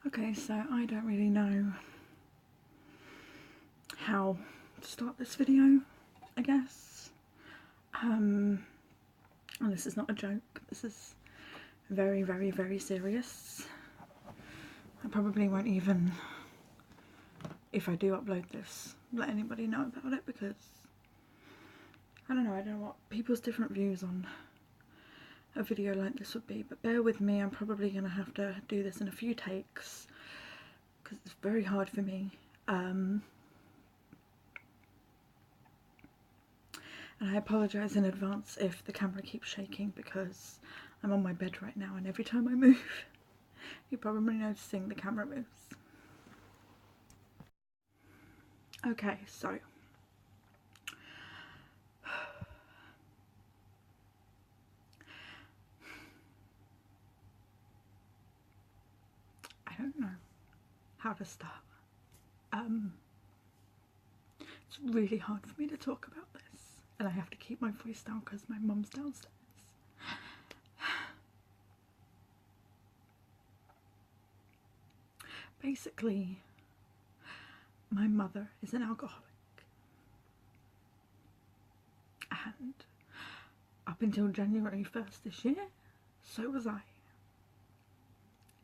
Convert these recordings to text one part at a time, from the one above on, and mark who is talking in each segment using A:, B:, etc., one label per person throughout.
A: Okay, so I don't really know how to start this video, I guess. And this is not a joke, this is very, very, very serious. I probably won't even, if I do upload this, let anybody know about it, because I don't know what people's different views on a video like this would be, but bear with me, I'm probably going to have to do this in a few takes because it's very hard for me. And I apologise in advance if the camera keeps shaking, because I'm on my bed right now and every time I move, you're probably noticing the camera moves. Okay, so I don't know how to start. It's really hard for me to talk about this, and I have to keep my voice down because my mum's downstairs. Basically, my mother is an alcoholic, and up until January 1st this year, so was I.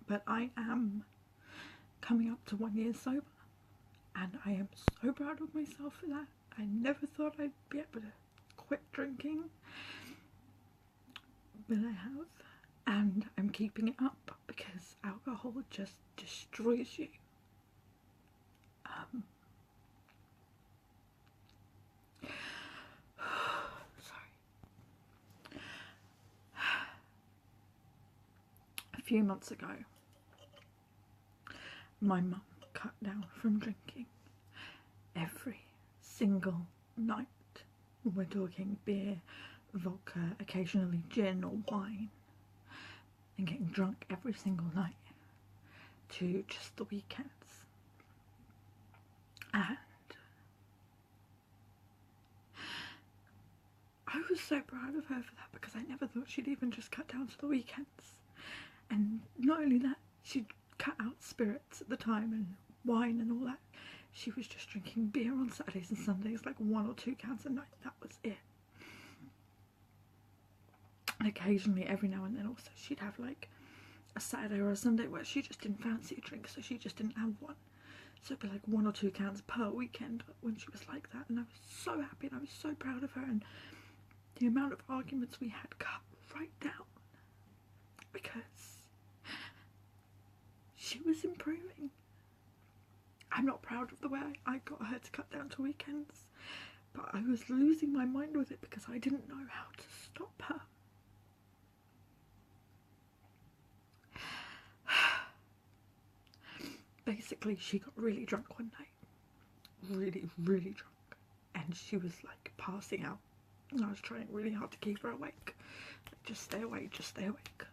A: But I am coming up to 1 year sober, and I am so proud of myself for that. I never thought I'd be able to quit drinking, but I have, and I'm keeping it up because alcohol just destroys you. Sorry. A few months ago, my mum cut down from drinking every single night. We're talking beer, vodka, occasionally gin or wine, and getting drunk every single night to just the weekends. And I was so proud of her for that, because I never thought she'd even just cut down to the weekends. And not only that, she'd cut out spirits at the time and wine and all that. She was just drinking beer on Saturdays and Sundays, like 1 or 2 cans a night. That was it. And occasionally, every now and then also, she'd have like a Saturday or a Sunday where she just didn't fancy a drink, so she just didn't have one. So it'd be like 1 or 2 cans per weekend when she was like that. And I was so happy and I was so proud of her, and the amount of arguments we had cut right down, because she was improving. I'm not proud of the way I got her to cut down to weekends, but I was losing my mind with it because I didn't know how to stop her. Basically, she got really drunk one night. Really, really drunk. And she was like passing out. And I was trying really hard to keep her awake. Like, just stay awake, just stay awake.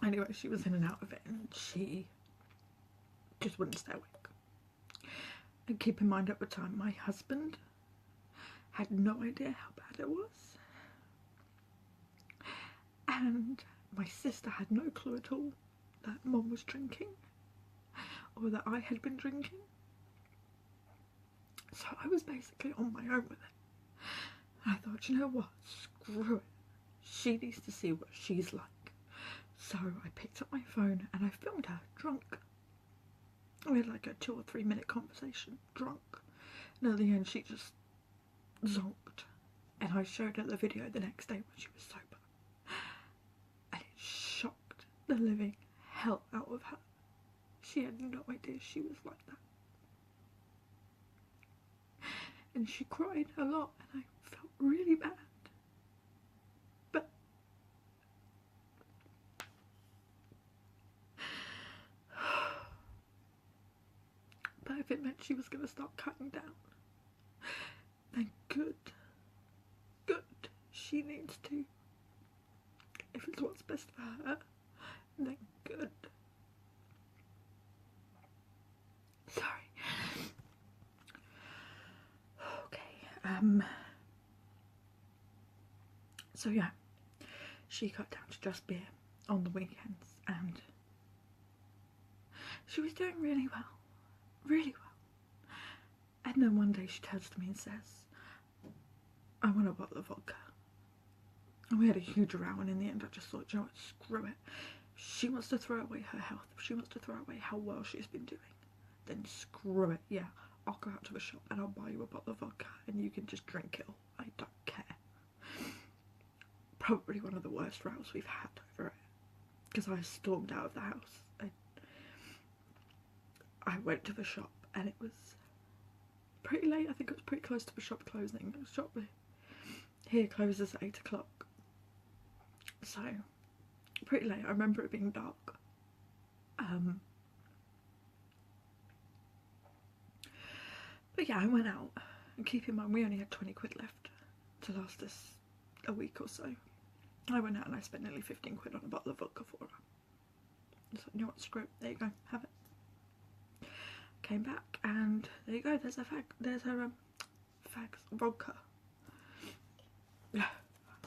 A: Anyway, she was in and out of it, and she just wouldn't stay awake. And keep in mind, at the time, my husband had no idea how bad it was. And my sister had no clue at all that Mum was drinking, or that I had been drinking. So I was basically on my own with it. And I thought, you know what, screw it. She needs to see what she's like. So I picked up my phone and I filmed her drunk. We had like a 2 or 3 minute conversation, drunk. And at the end she just zonked. And I showed her the video the next day when she was sober. And it shocked the living hell out of her. She had no idea she was like that. And she cried a lot, and I felt really bad. But if it meant she was going to start cutting down, then good. She needs to. If it's what's best for her, then good. Sorry. Okay, so yeah, she cut down to just beer on the weekends, and She was doing really well. Really well. And then one day she turns to me and says, I want a bottle of vodka. And we had a huge row, and in the end I just thought, you know what, screw it. She wants to throw away her health. She wants to throw away how well she's been doing. Then screw it. Yeah, I'll go out to the shop and I'll buy you a bottle of vodka and you can just drink it all. I don't care. Probably one of the worst rows we've had over it. Because I stormed out of the house. I went to the shop and it was pretty late. I think it was pretty close to the shop closing. The shop here closes at 8 o'clock. So, pretty late. I remember it being dark. But yeah, I went out, and keep in mind we only had 20 quid left to last us a week or so. I went out and I spent nearly 15 quid on a bottle of vodka for her. So, you know what, screw it, there you go, have it. Came back and there you go, there's her vodka.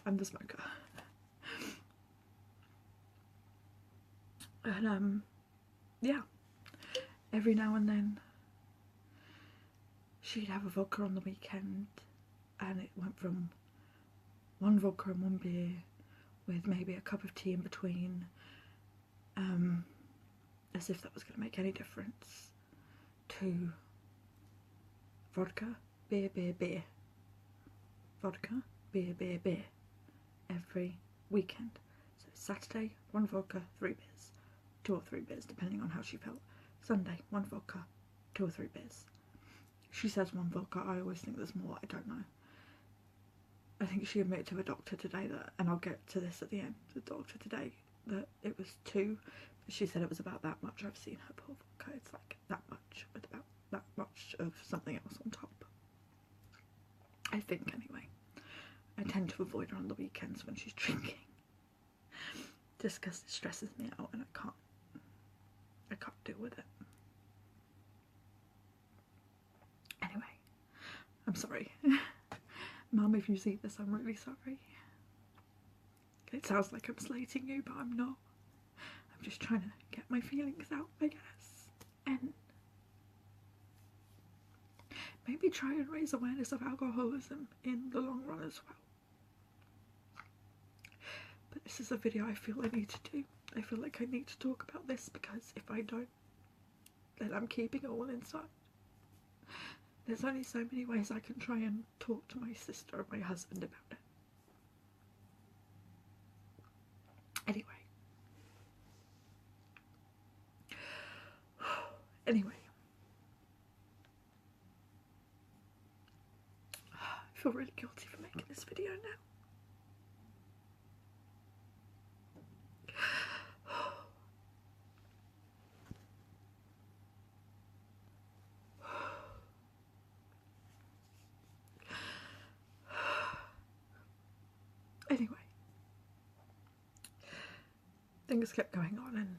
A: I'm the smoker. And yeah, every now and then she'd have a vodka on the weekend, and it went from one vodka and one beer with maybe a cup of tea in between, as if that was going to make any difference, to vodka, beer, beer, beer, vodka, beer, beer, beer, every weekend. So Saturday, one vodka, 3 beers, 2 or 3 beers, depending on how she felt. Sunday, one vodka, 2 or 3 beers. She says one vodka, I always think there's more, I don't know. I think she admitted to the doctor today that, and I'll get to this at the end, the doctor today, that it was 2. She said it was about that much. I've seen her pour vodka, it's like that much, with about that much of something else on top. I think, anyway. I tend to avoid her on the weekends when she's drinking. Just because it stresses me out and I can't deal with it. Anyway, I'm sorry. Mum, if you see this, I'm really sorry. It sounds like I'm slating you, but I'm not. I'm just trying to get my feelings out, I guess. And maybe try and raise awareness of alcoholism in the long run as well. But this is a video I feel I need to do. I feel like I need to talk about this, because if I don't, then I'm keeping it all inside. There's only so many ways I can try and talk to my sister or my husband about it. Anyway. I feel really guilty for making this video now. Anyway, things kept going on, and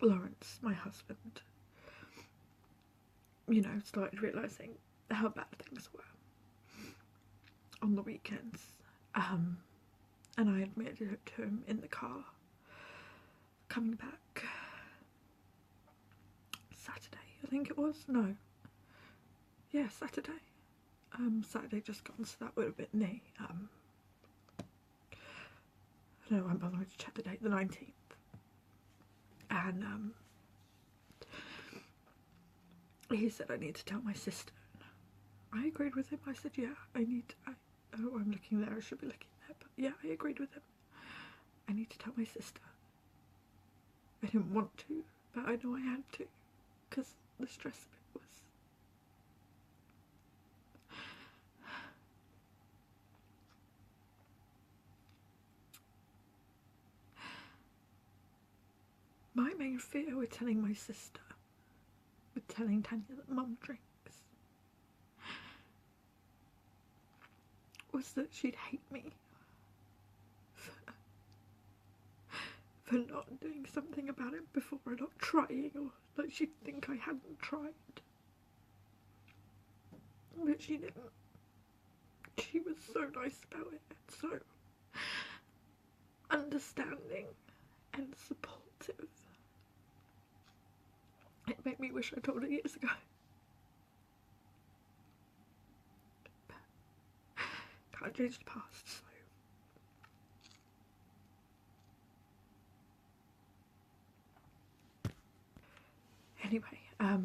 A: Lawrence, my husband, you know, started realising how bad things were on the weekends. And I admitted it to him in the car coming back Saturday, I think it was. No. Yeah, Saturday. Saturday just gone, so that would have been the I don't know, I'm bothering to check the date, the 19th. And he said I need to tell my sister. I agreed with him. I said, yeah, oh, I'm looking there, I should be looking there, but yeah, I agreed with him. I need to tell my sister. I didn't want to, but I know I had to, because the stress of it was my main fear with telling my sister, with telling Tanya that Mum drinks, was that she'd hate me for not doing something about it before, or not trying, or that she'd think I hadn't tried. But she didn't. She was so nice about it, and so understanding and supportive. Make me wish I told her years ago. Can't change the past, so. Anyway, I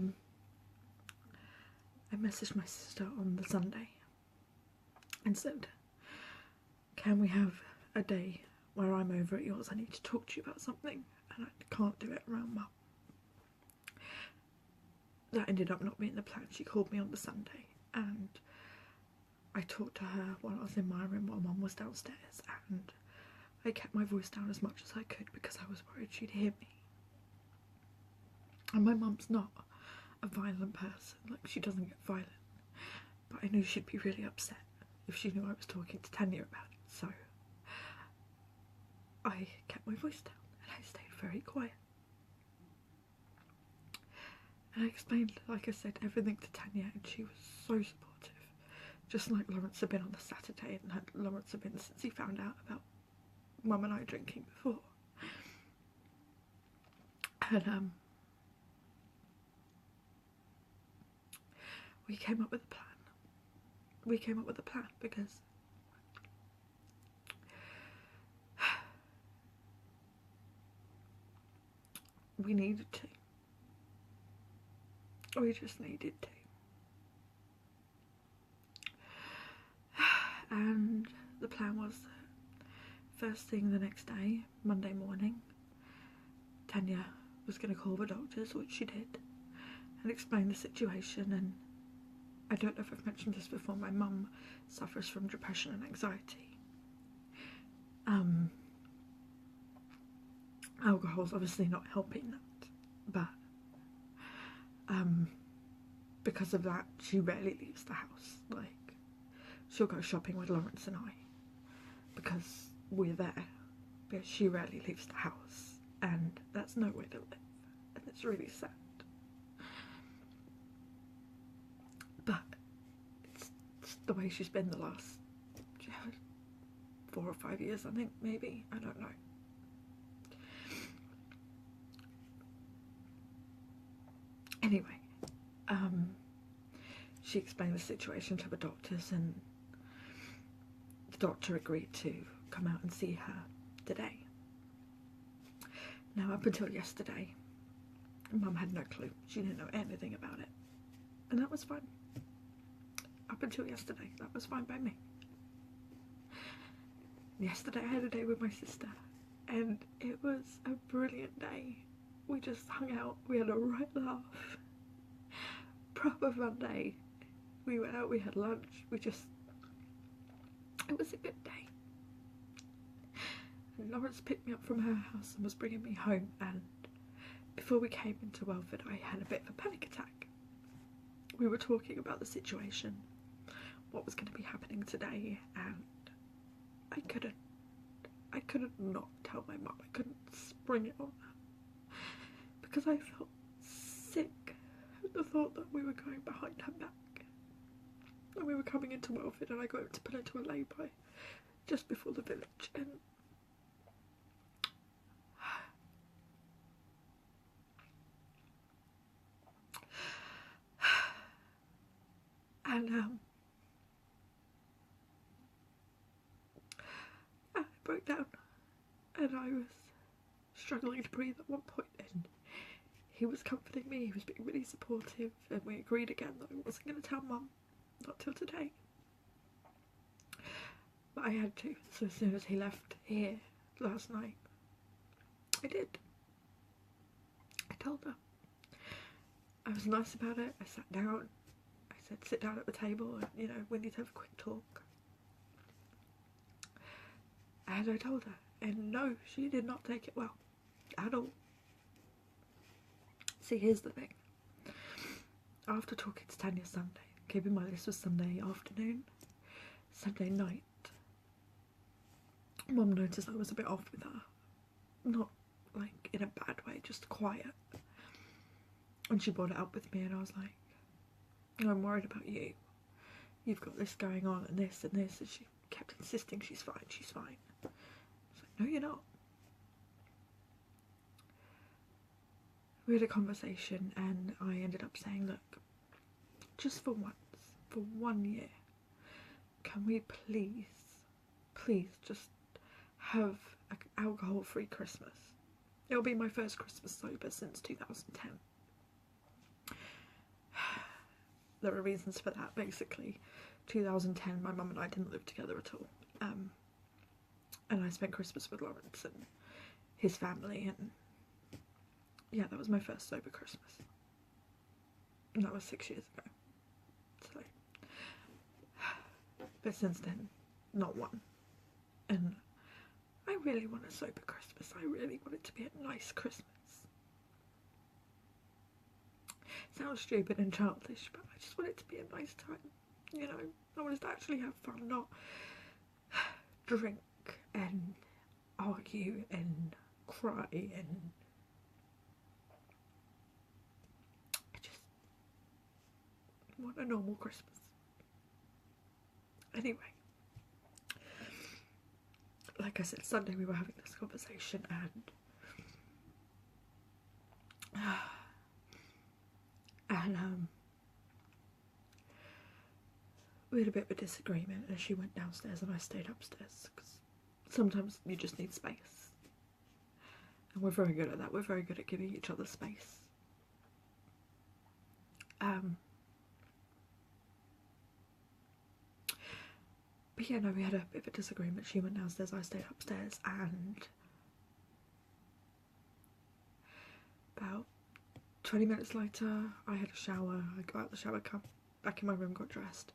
A: messaged my sister on the Sunday and said, can we have a day where I'm over at yours? I need to talk to you about something, and I can't do it around Mum. That ended up not being the plan. She called me on the Sunday, and I talked to her while I was in my room while Mum was downstairs, and I kept my voice down as much as I could because I was worried she'd hear me. And my mum's not a violent person, like, she doesn't get violent, but I knew she'd be really upset if she knew I was talking to Tanya about it, so I kept my voice down and I stayed very quiet. And I explained, like I said, everything to Tanya, and she was so supportive, just like Lawrence had been on the Saturday, and Lawrence had been since he found out about Mum and I drinking before. And we came up with a plan. We came up with a plan because we needed to. We just needed to. And the plan was that first thing the next day, Monday morning, Tanya was going to call the doctors, which she did, and explain the situation. And I don't know if I've mentioned this before, my mum suffers from depression and anxiety. Alcohol's obviously not helping that, but because of that, she rarely leaves the house. Like, she'll go shopping with Lawrence and I because we're there, but she rarely leaves the house, and that's no way to live, and it's really sad. But it's the way she's been the last 4 or 5 years, I think, maybe, I don't know. Anyway, she explained the situation to the doctors, and the doctor agreed to come out and see her today. Now, up until yesterday, Mum had no clue. She didn't know anything about it, and that was fine. Up until yesterday, that was fine by me. Yesterday I had a day with my sister, and it was a brilliant day. We just hung out, we had a right laugh. Proper fun day. We went out, we had lunch, it was a good day. And Lawrence picked me up from her house and was bringing me home, and before we came into Welford I had a bit of a panic attack. We were talking about the situation, what was going to be happening today, and I couldn't not tell my mum. I couldn't spring it on her because I felt sick at the thought that we were going behind her back, and we were coming into Welford, and I got to put into a lay-by just before the village, and I broke down, and I was struggling to breathe at one point, and he was comforting me, he was being really supportive, and we agreed again that I wasn't going to tell Mum, not till today. But I had to, so as soon as he left here last night, I did. I told her. I was nice about it. I sat down, I said sit down at the table, and you know, we need to have a quick talk. And I told her, and no, she did not take it well, at all. See, here's the thing. After talking to Tanya Sunday, keep in mind this was Sunday afternoon, Sunday night, Mum noticed I was a bit off with her. Not like in a bad way, just quiet. And she brought it up with me, and I was like, I'm worried about you. You've got this going on, and this and this, and she kept insisting she's fine, she's fine. I was like, no, you're not. we had a conversation and I ended up saying, look, just for once, for 1 year, can we please just have an alcohol-free Christmas? It'll be my first Christmas sober since 2010. There are reasons for that. Basically, 2010, my mum and I didn't live together at all. And I spent Christmas with Lawrence and his family, and yeah, that was my first sober Christmas. And that was 6 years ago. So, but since then, not one. And I really want a sober Christmas. I really want it to be a nice Christmas. Sounds stupid and childish, but I just want it to be a nice time. You know, I want us to actually have fun, not drink and argue and cry and I just want a normal Christmas. Anyway, like I said, Sunday we were having this conversation and we had a bit of a disagreement and she went downstairs and I stayed upstairs because sometimes you just need space. And we're very good at that. We're very good at giving each other space. But yeah, no, we had a bit of a disagreement. She went downstairs, I stayed upstairs, and about 20 minutes later, I had a shower. I got out of the shower, come back in my room, got dressed.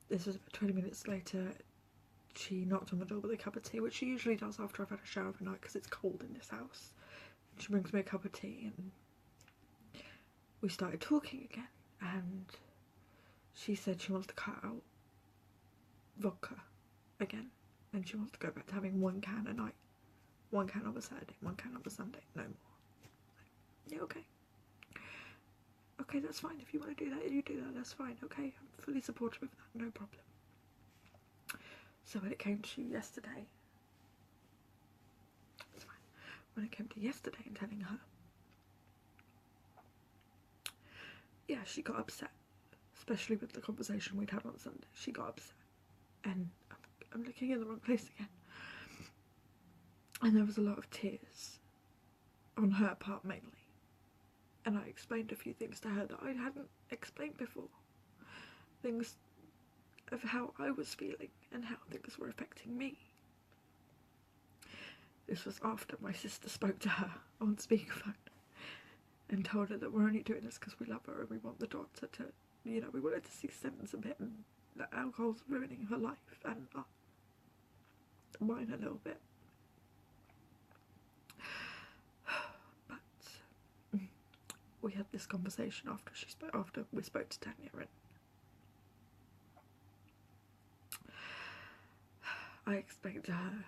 A: This was about 20 minutes later. She knocked on the door with a cup of tea, which she usually does after I've had a shower every night because it's cold in this house. And she brings me a cup of tea and we started talking again, and she said she wants to cut out vodka again and she wants to go back to having 1 can a night. 1 can on a Saturday, 1 can on a Sunday, no more. Yeah, okay. Okay, that's fine. If you want to do that, you do that, that's fine. Okay, I'm fully supportive of that, no problem. So when it came to yesterday, that's fine. When it came to yesterday and telling her, yeah, she got upset, especially with the conversation we'd had on Sunday. She got upset, and I'm looking in the wrong place again. And there was a lot of tears on her part mainly. And I explained a few things to her that I hadn't explained before. Things of how I was feeling and how things were affecting me. This was after my sister spoke to her on speakerphone and told her that we're only doing this because we love her and we want the daughter to, you know, we wanted to see sense a bit and that alcohol's ruining her life and mine a little bit. But we had this conversation after we spoke to Tanya, and I explained to her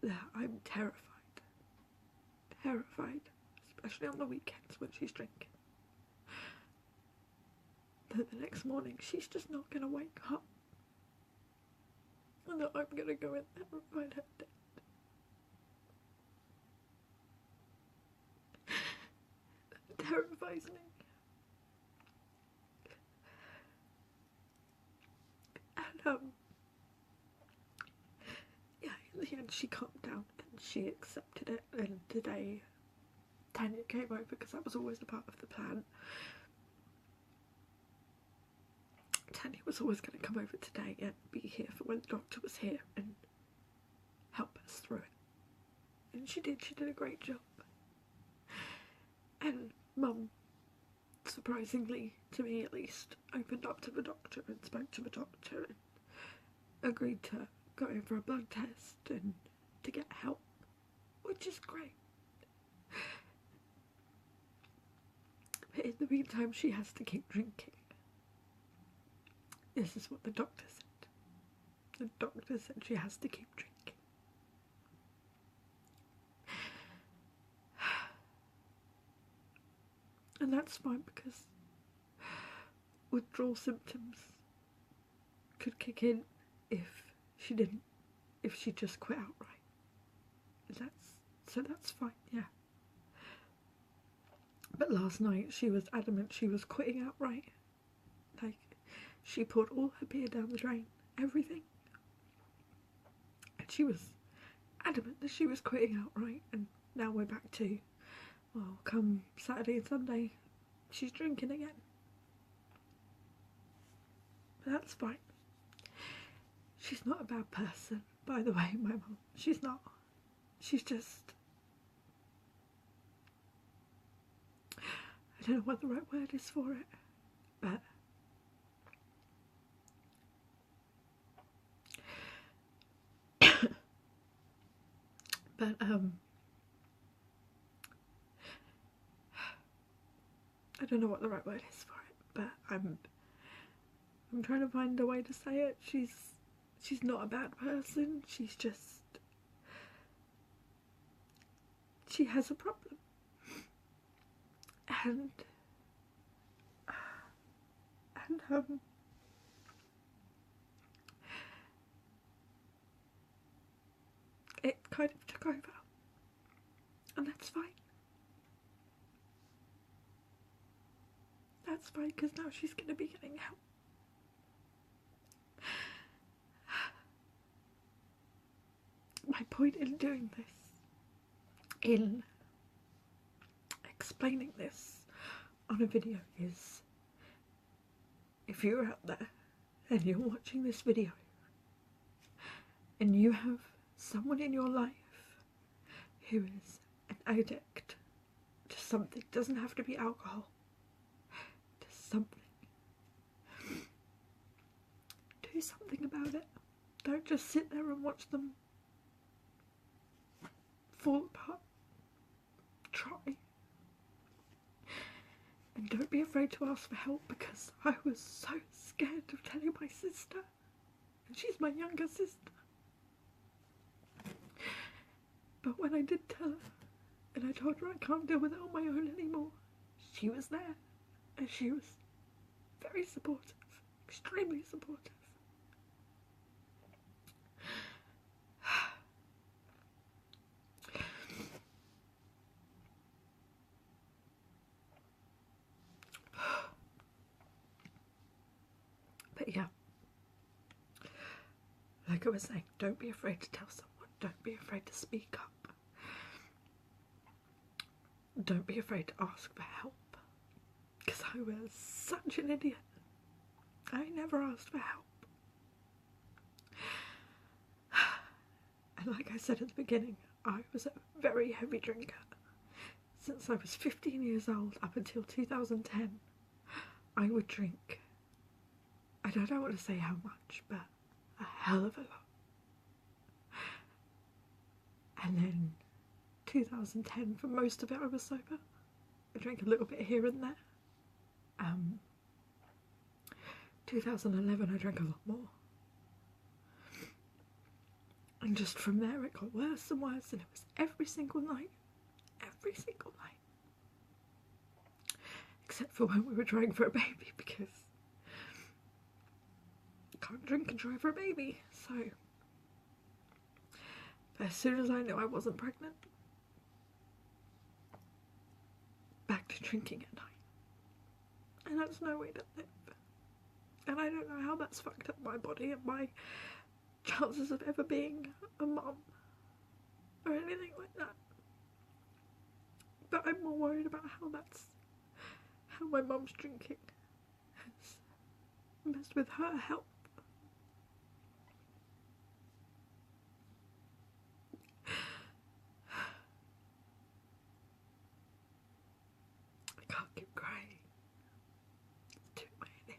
A: that I'm terrified, especially on the weekends when she's drinking, that the next morning she's just not going to wake up and that I'm going to go in there and find her dead. That terrifies me. And yeah, in the end she calmed down and she accepted it, and today Tanya came over because that was always a part of the plan. Tanya was always going to come over today and be here for when the doctor was here and help us through it. And she did a great job. And Mum, surprisingly, to me at least, opened up to the doctor and spoke to the doctor and agreed to go in for a blood test and to get help, which is great. But in the meantime, she has to keep drinking. This is what the doctor said. The doctor said she has to keep drinking. And that's fine because withdrawal symptoms could kick in if she just quit outright. So that's fine, yeah. But last night she was adamant she was quitting outright. Like, she poured all her beer down the drain, everything. And she was adamant that she was quitting outright, and now we're back to, well, come Saturday and Sunday, she's drinking again. But that's fine. She's not a bad person, by the way, my mum. She's not. She's just... I don't know what the right word is for it, but... I don't know what the right word is for it, but I'm trying to find a way to say it. She's not a bad person. She's just... she has a problem. And it kind of took over. And that's fine. That's fine, because now she's going to be getting help. My point in doing this, in explaining this on a video, is if you're out there and you're watching this video and you have someone in your life who is an addict to something, doesn't have to be alcohol, to something, do something about it. Don't just sit there and watch them fall apart. Try. And don't be afraid to ask for help, because I was so scared of telling my sister, and she's my younger sister. But when I did tell her, and I told her I can't deal with it on my own anymore, she was there, and she was very supportive, extremely supportive. But yeah, like I was saying, don't be afraid to tell someone. Don't be afraid to speak up. Don't be afraid to ask for help. Because I was such an idiot. I never asked for help. And like I said at the beginning, I was a very heavy drinker. Since I was 15 years old up until 2010, I would drink. I don't want to say how much, but a hell of a lot. And then 2010, for most of it, I was sober. I drank a little bit here and there. 2011, I drank a lot more. And just from there, it got worse and worse, and it was every single night. Every single night. Except for when we were trying for a baby, because I can't drink and try for a baby, so... But as soon as I knew I wasn't pregnant, back to drinking at night. And that's no way to live. And I don't know how that's fucked up my body and my chances of ever being a mum or anything like that. But I'm more worried about how my mum's drinking has messed with her health. I can't keep crying. It's too many.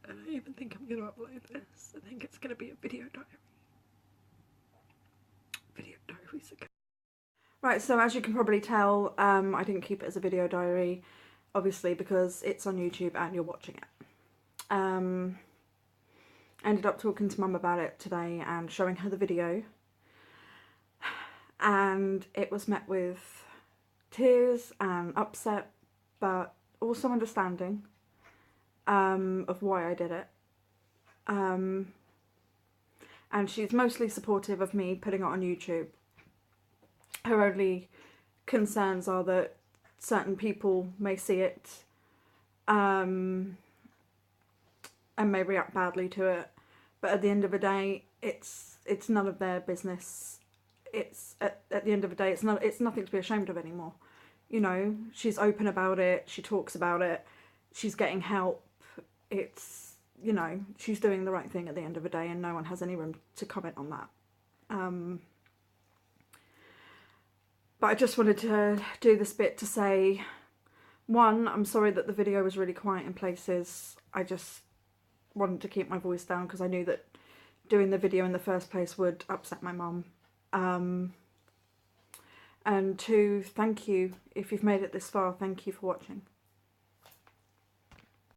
A: And I even think I'm going to upload this. I think it's going to be a video diary. Video diaries again. Right, so as you can probably tell, I didn't keep it as a video diary, obviously, because it's on YouTube and you're watching it. I ended up talking to Mum about it today and showing her the video. And it was met with tears and upset, but also understanding of why I did it. And she's mostly supportive of me putting it on YouTube. Her only concerns are that certain people may see it and may react badly to it, but at the end of the day, it's none of their business. It's at the end of the day, it's nothing to be ashamed of anymore. You know, she's open about it, she talks about it, she's getting help. It's, you know, she's doing the right thing at the end of the day, and no one has any room to comment on that. But I just wanted to do this bit to say, one, I'm sorry that the video was really quiet in places. I just wanted to keep my voice down because I knew that doing the video in the first place would upset my mum. And two, thank you. If you've made it this far, thank you for watching.